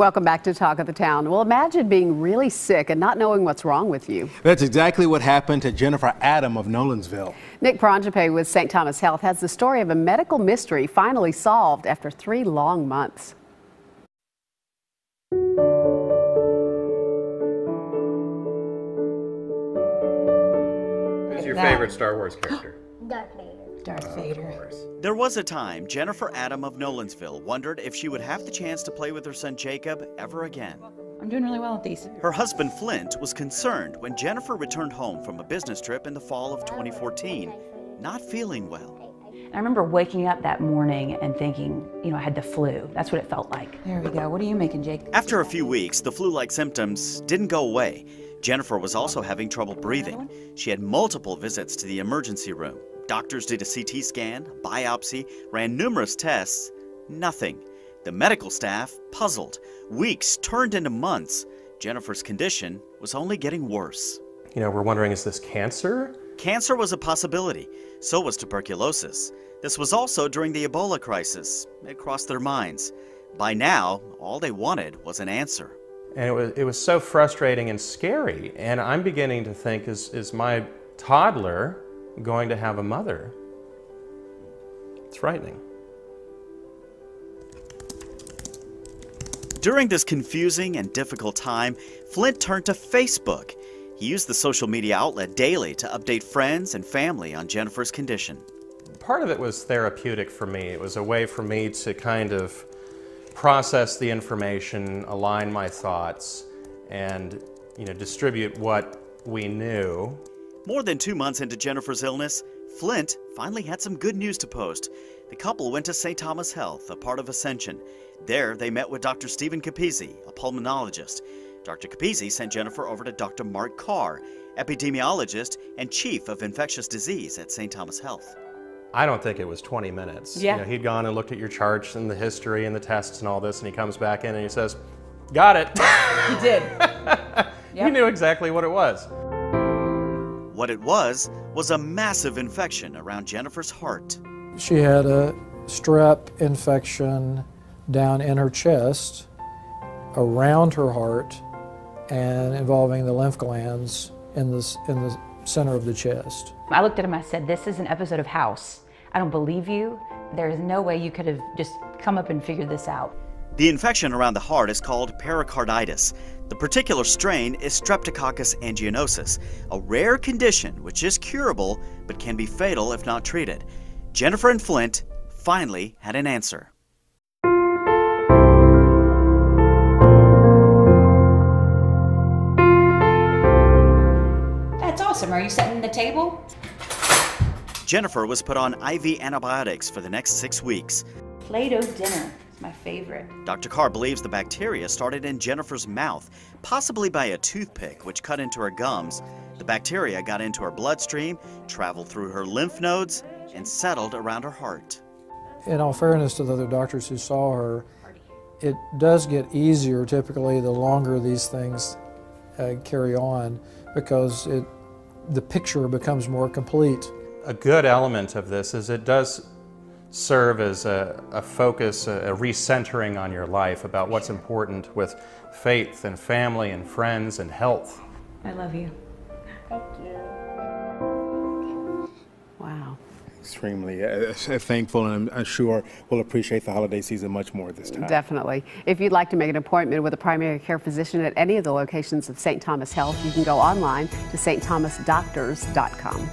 Welcome back to Talk of the Town. Well, imagine being really sick and not knowing what's wrong with you. That's exactly what happened to Jennifer Adam of Nolensville. Nick Prongepe with St. Thomas Health has the story of a medical mystery finally solved after 3 long months. Who's your favorite Star Wars character? Darth Vader. Darth Vader. There was a time Jennifer Adam of Nolensville wondered if she would have the chance to play with her son Jacob ever again. I'm doing really well at these. Her husband Flint was concerned when Jennifer returned home from a business trip in the fall of 2014, not feeling well. I remember waking up that morning and thinking, I had the flu. That's what it felt like. There we go. What are you making, Jake? After a few weeks, the flu-like symptoms didn't go away. Jennifer was also having trouble breathing. She had multiple visits to the emergency room. Doctors did a CT scan, biopsy, ran numerous tests. Nothing. The medical staff puzzled. Weeks turned into months. Jennifer's condition was only getting worse. We're wondering, is this cancer? Cancer was a possibility. So was tuberculosis. This was also during the Ebola crisis. It crossed their minds. By now, all they wanted was an answer. And it was so frustrating and scary. And I'm beginning to think, is my toddler going to have a mother? It's frightening. During this confusing and difficult time, Flint turned to Facebook. He used the social media outlet daily to update friends and family on Jennifer's condition. Part of it was therapeutic for me. It was a way for me to kind of process the information, align my thoughts, and distribute what we knew. More than 2 months into Jennifer's illness, Flint finally had some good news to post. The couple went to St. Thomas Health, a part of Ascension. There, they met with Dr. Stephen Capizzi, a pulmonologist. Dr. Capizzi sent Jennifer over to Dr. Mark Carr, epidemiologist and chief of infectious disease at St. Thomas Health. I don't think it was 20 minutes. Yeah. He'd gone and looked at your charts and the history and the tests and all this, and he comes back in and he says, "Got it." He did. He knew exactly what it was. What it was a massive infection around Jennifer's heart. She had a strep infection down in her chest, around her heart, and involving the lymph glands in the center of the chest. I looked at him, I said, "This is an episode of House. I don't believe you. There's no way you could have just come up and figured this out." The infection around the heart is called pericarditis. The particular strain is Streptococcus anginosus, a rare condition which is curable but can be fatal if not treated. Jennifer and Flint finally had an answer. That's awesome. Are you setting the table? Jennifer was put on IV antibiotics for the next 6 weeks. Play-Doh dinner. It's my favorite. Dr. Carr believes the bacteria started in Jennifer's mouth, possibly by a toothpick which cut into her gums. The bacteria got into her bloodstream, traveled through her lymph nodes, and settled around her heart. In all fairness to the other doctors who saw her, it does get easier typically the longer these things carry on, because the picture becomes more complete. A good element of this is it does serve as a focus, a recentering on your life about what's important with faith and family and friends and health. I love you. Thank you. Wow. Extremely thankful, and I'm sure we'll appreciate the holiday season much more this time. Definitely. If you'd like to make an appointment with a primary care physician at any of the locations of St. Thomas Health, you can go online to stthomasdoctors.com.